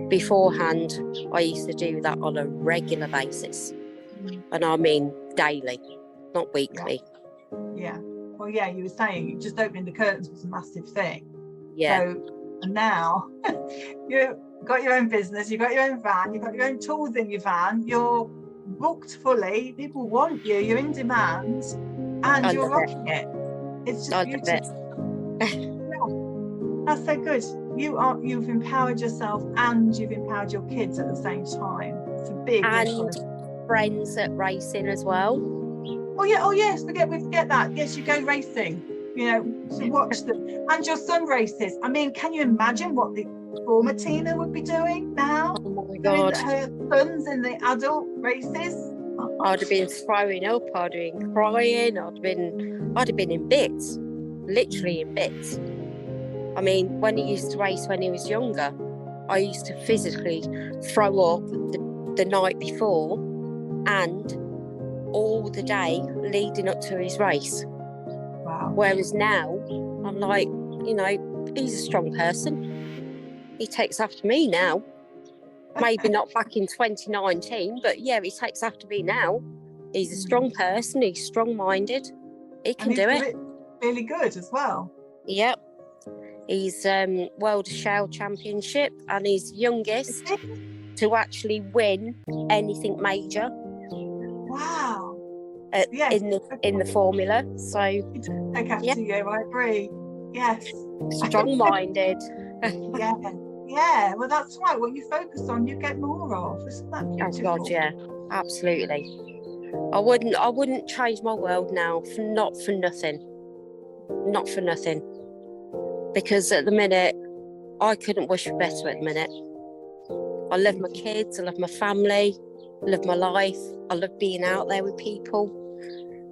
beforehand I used to do that on a regular basis. And I mean daily, not weekly. Yeah. Well, yeah, you were saying just opening the curtains was a massive thing. Yeah. So, and now you've got your own business, you've got your own van, you've got your own tools in your van, you're booked fully, people want you, you're in demand, and you're rocking it. It's just beautiful. That's so good. You've empowered yourself and you've empowered your kids at the same time. It's a big friends at racing as well. Oh yes, we forget that. Yes, you go racing, you know, to watch them. And your son races. I mean, can you imagine what the former Tina would be doing now? Oh my God. Her son's in the adult races. I'd have been throwing up, I'd have been crying, I'd have been in bits, literally in bits. I mean, when he used to race when he was younger, I used to physically throw up the night before and all the day leading up to his race. Wow. Whereas now, I'm like, you know, he's a strong person. He takes after me now. Maybe not back in 2019, but yeah, he takes after me now. He's a strong person. He's strong-minded. He can do it. Really good as well. Yep. He's World Shell Championship and he's youngest to actually win anything major. Wow. Yes. In the formula. So take after you, I agree. Yes. Strong-minded. Yeah, well that's right. What you focus on, you get more of. Isn't that beautiful? Oh God, yeah, absolutely. I wouldn't change my world now, not for nothing. Because at the minute, I couldn't wish for better at the minute. I love my kids, I love my family, I love my life, I love being out there with people.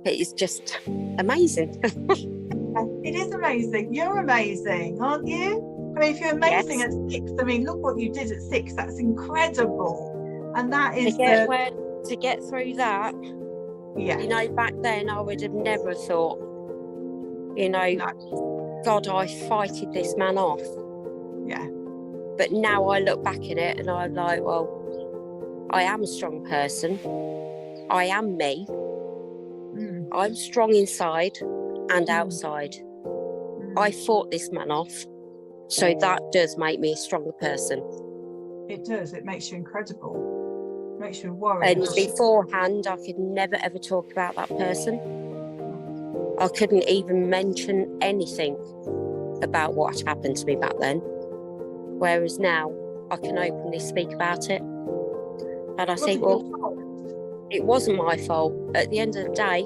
It is just amazing. It It is amazing. You're amazing, aren't you? I mean, if you're amazing Yes. at 6, I mean, look what you did at 6. That's incredible. And that is to get through that. Yeah. You know, back then I would have never thought, you know, no. God, I fighted this man off. Yeah. But now I look back at it and I'm like, well, I am a strong person. I am me. I'm strong inside and outside. I fought this man off. So that does make me a stronger person. It does. It makes you incredible. It makes you a warrior. And beforehand, I could never ever talk about that person. I couldn't even mention anything about what had happened to me back then. Whereas now, I can openly speak about it. And I think, well, it wasn't my fault. At the end of the day,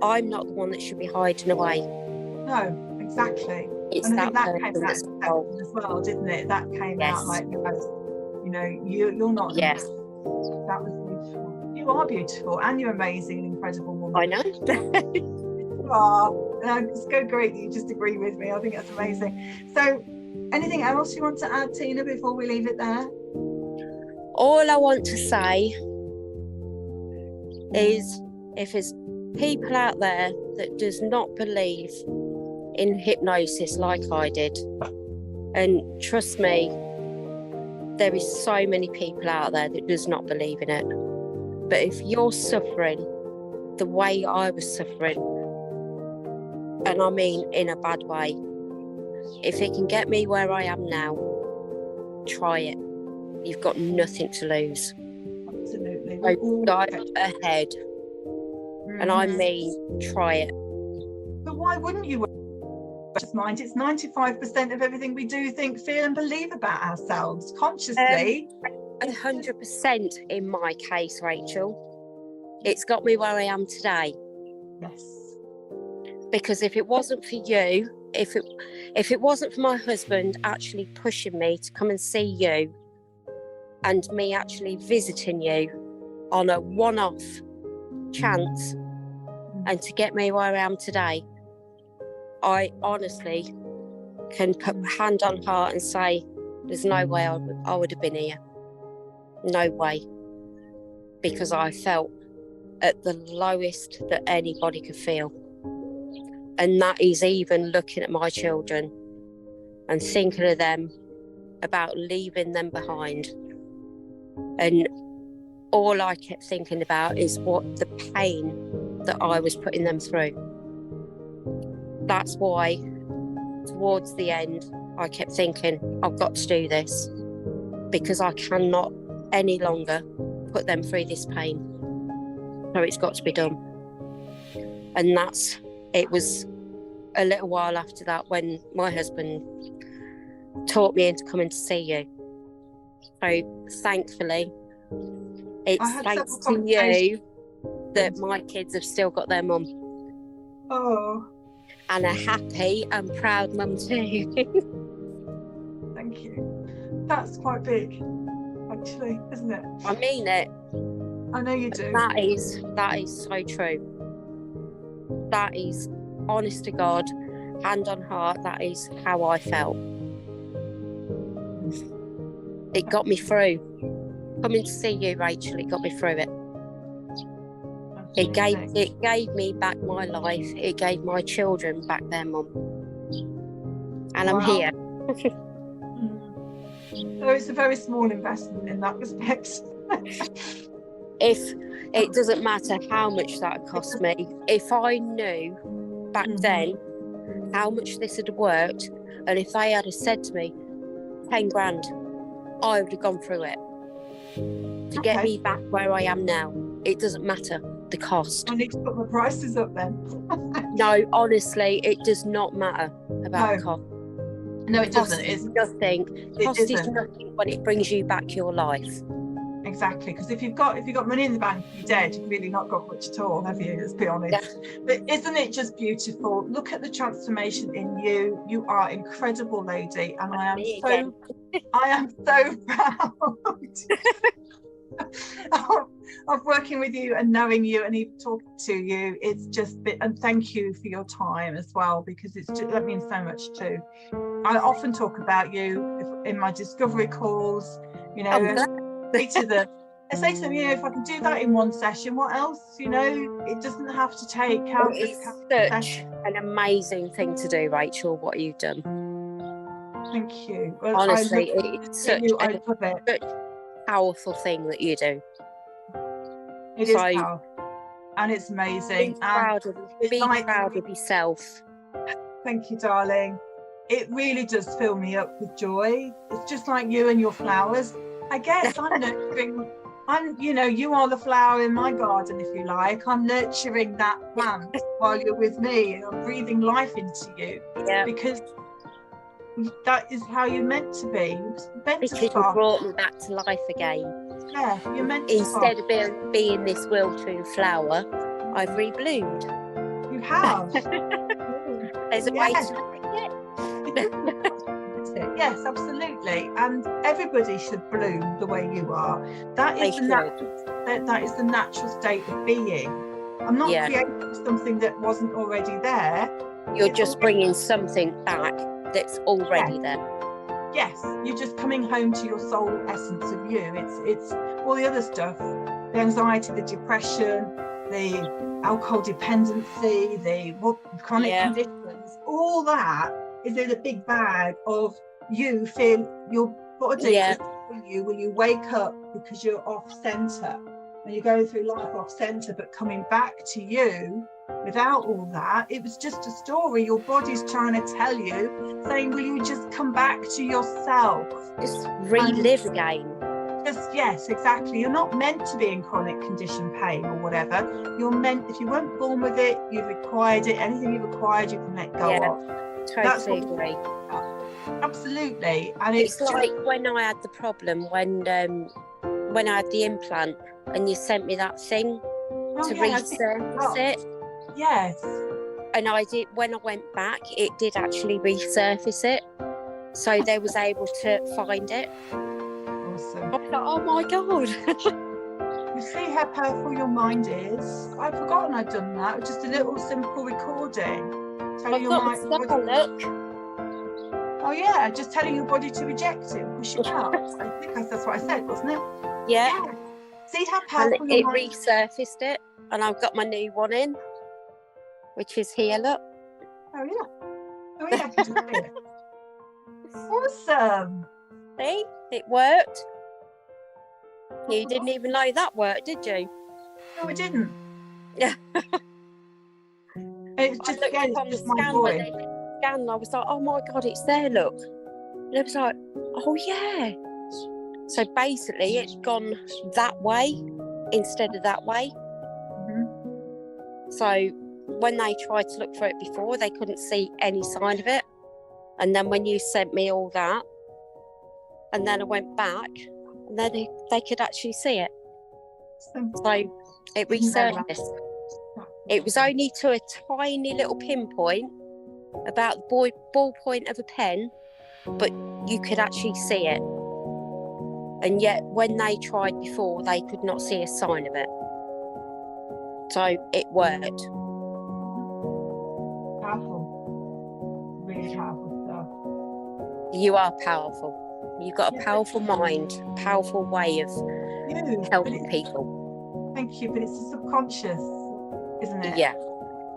I'm not the one that should be hiding away. No, exactly. It's and I that think that came out as well, didn't it? That came out like, you know, you're not. Yes. That was beautiful. You are beautiful, and you're amazing and incredible woman. I know. You are. And it's so great that you just agree with me. I think that's amazing. So, anything else you want to add, Tina, before we leave it there? All I want to say is, if there's people out there that does not believe in hypnosis like I did, and trust me, there is so many people out there that does not believe in it, but if you're suffering the way I was suffering, and I mean in a bad way, if it can get me where I am now, try it. You've got nothing to lose. Absolutely. So go ahead. And I mean, try it. But why wouldn't you? Mind, it's 95% of everything we do, think, feel and believe about ourselves consciously. 100% in my case, Rachel. It's got me where I am today. Yes. Because if it wasn't for you, if it wasn't for my husband actually pushing me to come and see you, and me actually visiting you on a one-off chance, and to get me where I am today, I honestly can put hand on heart and say there's no way I would have been here. No way. Because I felt at the lowest that anybody could feel. And that is even looking at my children and thinking of them, about leaving them behind. And all I kept thinking about is what the pain that I was putting them through. That's why, towards the end, I kept thinking, I've got to do this, because I cannot any longer put them through this pain. So it's got to be done. And it was a little while after that when my husband taught me into coming to see you. So thankfully, it's thanks to you that my kids have still got their mum. Oh. And a happy and proud mum too. Thank you. That's quite big, actually, isn't it? I mean it. I know you do. That is so true. That is, honest to God, hand on heart, that is how I felt. It got me through. Coming to see you, Rachel, it got me through it. It gave me back my life. It gave my children back their mum. And I'm here. So it's a very small investment in that respect. If it doesn't matter how much that cost me, if I knew back then how much this had worked, and if they had said to me 10 grand, I would have gone through it to get me back where I am now. It doesn't matter the cost. I need to put my prices up then. No, honestly, it does not matter about the cost. No, it doesn't. It's nothing. Cost is nothing when it brings you back your life. Exactly, because if you've got money in the bank, you're dead. You've really not got much at all, have you? Let's be honest. Yeah. But isn't it just beautiful? Look at the transformation in you. You are incredible, lady, and I am so proud. of working with you and knowing you and even talking to you. It's just been, and thank you for your time as well, because it's just, that means so much too. I often talk about you in my discovery calls, you know, I say to them, you know, if I can do that in one session, what else? You know, it doesn't have to take countless. It's such an amazing thing to do, Rachel, what you've done. Thank you. Well, honestly, it's such a powerful thing that you do. It is powerful, and it's amazing. Be proud of yourself. Thank you, darling. It really does fill me up with joy. It's just like you and your flowers. I guess I'm nurturing. You know, you are the flower in my garden, if you like. I'm nurturing that plant while you're with me. I'm breathing life into you. Yeah. Because that is how you're meant to be. Because you brought me back to life again. Yeah, you're meant to. Instead of being this wilting flower, I've rebloomed. You have. There's a way to make it. Yes, absolutely. And everybody should bloom the way you are. That is the natural state of being. I'm not creating something that wasn't already there. You're just bringing something back that's already there. Yes, you're just coming home to your soul essence of you. It's all the other stuff, the anxiety, the depression, the alcohol dependency, the chronic conditions, all that is in a big bag of you feel your body you when you wake up, because you're off center and you're going through life off center, but coming back to you without all that. It was just a story your body's trying to tell you, saying, will you just come back to yourself, just relive again. Yes, exactly. You're not meant to be in chronic condition pain or whatever. You're meant, if you weren't born with it, you've acquired it. Anything you've acquired, you can let go of. Totally agree. Absolutely. And it's like when I had the problem when I had the implant and you sent me that thing to resurface it. Yes. And I did, when I went back, it did actually resurface it. So they was able to find it. Awesome. I was like, oh my God. You see how powerful your mind is? I'd forgotten I'd done that. Just a little simple recording. I've got a look. Oh yeah, just telling your body to reject it and push it out. I think that's what I said, wasn't it? Yeah. See how powerful and it resurfaced it, and I've got my new one in, which is here, look. Oh yeah, I can just see it. Awesome. See, it worked. You didn't even know that worked, did you? No, I didn't. Yeah. It's just, again, it's just my voice. And I was like, oh my God, it's there, look. And I was like, oh yeah. So basically it's gone that way instead of that way. So when they tried to look for it before, they couldn't see any sign of it. And then when you sent me all that, and then I went back, and then they could actually see it. So it resurfaced. It was only to a tiny little pinpoint, about the ball point of a pen, but you could actually see it. And yet when they tried before, they could not see a sign of it. So it worked. Powerful. Really powerful stuff. You are powerful. You've got a powerful mind, powerful way of helping people. Thank you, but it's the subconscious, isn't it? Yeah.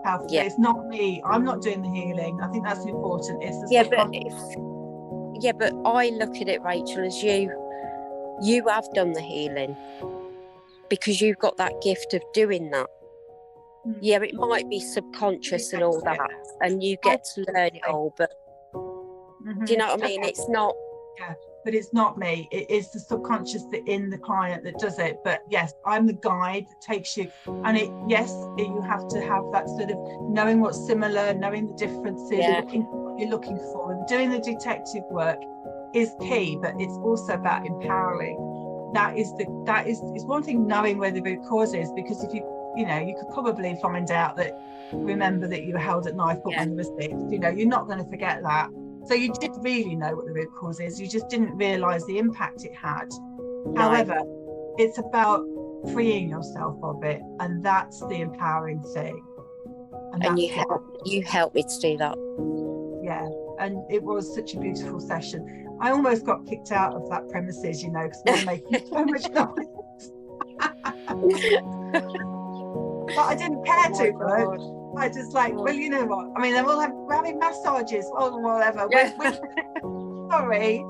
Powerful. Yeah. It's not me. I'm not doing the healing. I think that's important. It's the subconscious. But I look at it, Rachel, as you have done the healing because you've got that gift of doing that. Yeah, it might be subconscious and all that, and you get to learn it all, but do you know what I mean? It's not. Yeah, but it's not me. It is the subconscious that in the client that does it. But yes, I'm the guide that takes you, and you have to have that sort of knowing what's similar, knowing the differences, looking for what you're looking for, and doing the detective work is key. But it's also about empowering. It's one thing knowing where the root cause is, because if you could probably find out that, remember that you were held at knife point when you were 6. You're not going to forget that. So you did really know what the root cause is. You just didn't realise the impact it had. No. However, it's about freeing yourself of it, and that's the empowering thing. And you helped me to do that. Yeah, and it was such a beautiful session. I almost got kicked out of that premises, because we were making so much noise. But I didn't care too much. I just well, you know what? I mean, we're having massages or whatever. Yeah.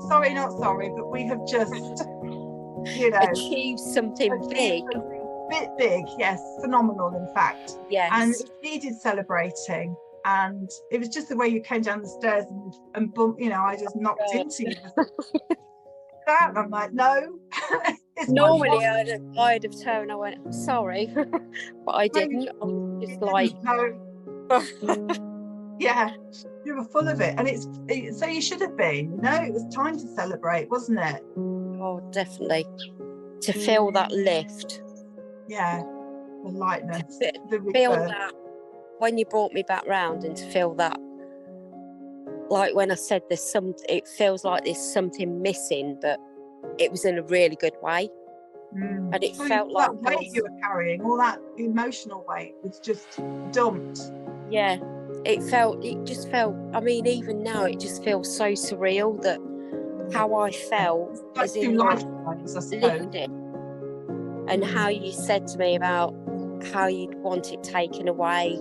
Sorry, not sorry, but we have just, achieved something big. Bit big, yes, phenomenal, in fact. Yes. And it needed celebrating. And it was just the way you came down the stairs and bump, I just knocked into you. And I'm like, no. Normally I'd have turned and I went, sorry, but I didn't. I was just like, no. Yeah, you were full of it, and so you should have been. It was time to celebrate, wasn't it? Oh, definitely. To feel that lift. Yeah, the lightness. Feel that when you brought me back round, and to feel that, like when I said it feels like there's something missing, but it was in a really good way. And it felt like that weight you were carrying, all that emotional weight was just dumped. Yeah, it just felt, I mean, even now it just feels so surreal that how I felt as in lifetimes, I suppose. Lifted. And how you said to me about how you'd want it taken away.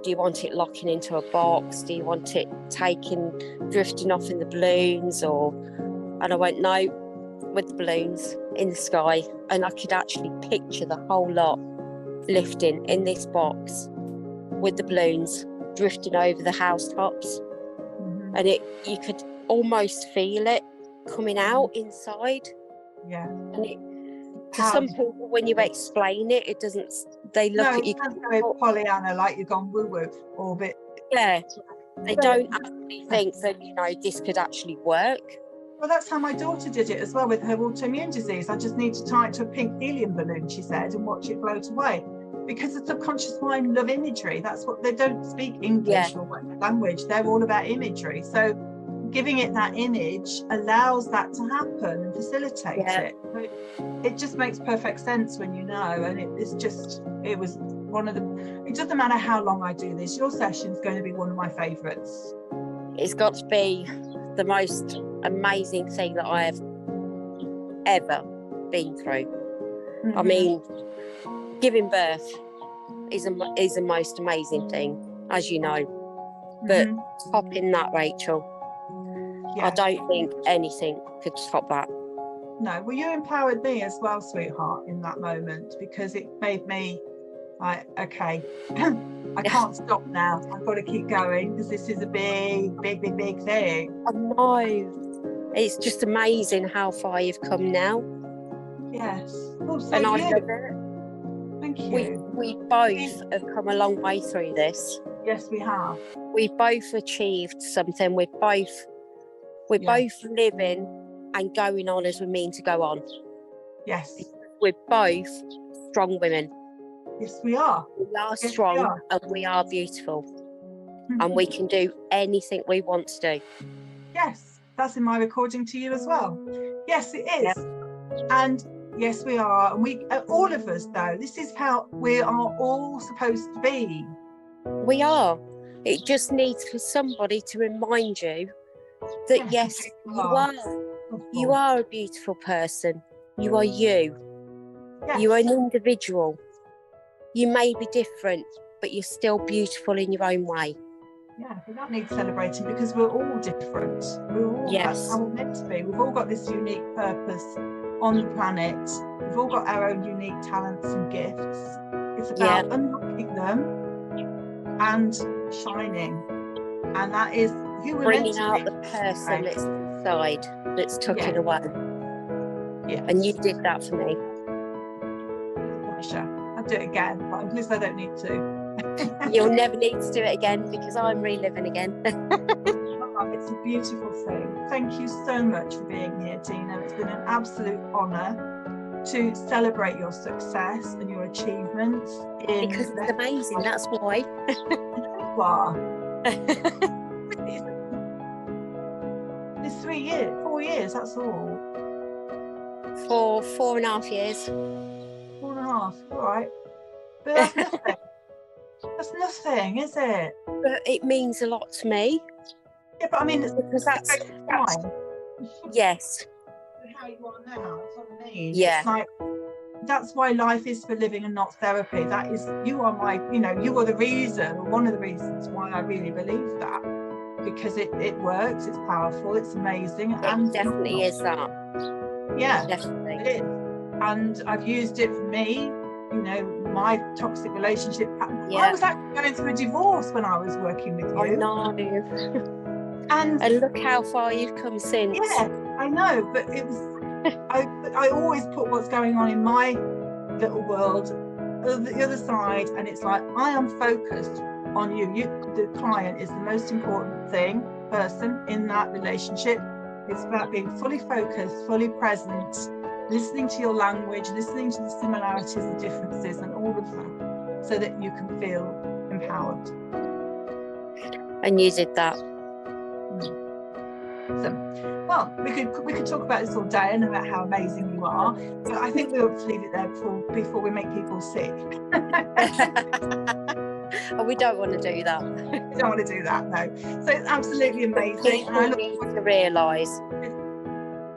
Do you want it locking into a box? Do you want it drifting off in the balloons? And I went, no, with the balloons in the sky. And I could actually picture the whole lot lifting in this box with the balloons drifting over the housetops. Mm-hmm. And you could almost feel it coming out inside. Yeah. And to some people, when you explain it, it doesn't. They look at you. No, Pollyanna, like you've gone woo-woo or a bit. Yeah, they don't actually think that this could actually work. Well, that's how my daughter did it as well with her autoimmune disease. I just need to tie it to a pink helium balloon, she said, and watch it float away. Because the subconscious mind love imagery. That's what they don't speak English or language. They're all about imagery. So giving it that image allows that to happen and facilitates it. It just makes perfect sense when you know. And it was one of the, it doesn't matter how long I do this, your session's going to be one of my favourites. It's got to be the most amazing thing that I have ever been through. Mm-hmm. I mean, giving birth is the most amazing thing, as you know. But topping that, Rachel, I don't think anything could top that. No, well, you empowered me as well, sweetheart, in that moment, because it made me like, okay, I can't stop now. I've got to keep going because this is a big thing. I know. It's just amazing how far you've come now. Yes. Also, and I love it. Thank you. We both have come a long way through this. Yes, we have. We've both achieved something. We're both living and going on as we mean to go on. Yes. We're both strong women. Yes, we are. We are strong and we are beautiful. And we can do anything we want to do. Yes, that's in my recording to you as well. Yes, it is. Yep. And yes, we are. And we, all of us, though, this is how we are all supposed to be. We are. It just needs for somebody to remind you that yes, you are a beautiful person. You are you. Yes. You are an individual. You may be different, but you're still beautiful in your own way. Yeah, we don't need celebrating because we're all different. We're all that's how we're meant to be. We've all got this unique purpose on the planet. We've all got our own unique talents and gifts. It's about unlocking them and shining. And that is who we're bringing meant to out the person that's inside, that's tucking away. Yeah. And you did that for me. Pleasure. I'll do it again, but at least I don't need to. You'll never need to do it again because I'm reliving again. It's a beautiful thing. Thank you so much for being here, Tina. It's been an absolute honour to celebrate your success and your achievements. Because it's amazing, that's why. You are. It's 3 years, 4 years, that's all. For 4.5 years. 4.5 half. All right. But that's nothing. That's nothing, is it? But it means a lot to me. Yeah, but I mean, it's because that's fine. Yes. How you are now, that's what I mean. Yeah. It's like, that's why life is for living and not therapy. That is, you are my, you know, you are the reason, or one of the reasons why I really believe that, because it works, it's powerful, it's amazing. It definitely is that. Yeah, definitely. It is. And I've used it for me, you know, my toxic relationship pattern. Yeah. I was actually going through a divorce when I was working with you. I know. And look how far you've come since. Yeah, I know, but it was, I always put what's going on in my little world the other side, and it's like, I am focused on you. The client is the most important person in that relationship. It's about being fully focused, fully present, listening to your language, listening to the similarities, the differences, and all of that, so that you can feel empowered. And you did that. So, well, we could talk about this all day and about how amazing you are, but I think we'll leave it there before we make people sick. Oh, we don't want to do that. We don't want to do that, no. So it's absolutely amazing. People need to realise,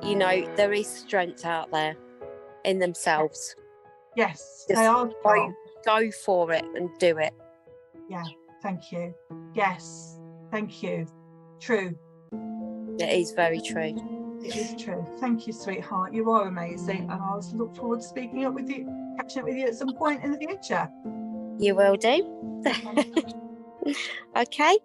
you know, there is strength out there in themselves. Yes, just they are. Go for it and do it. Yeah, thank you. Yes, thank you. True. It is very true. It is true. Thank you, sweetheart. You are amazing, and I'll look forward to catching up with you at some point in the future. You will do. Okay.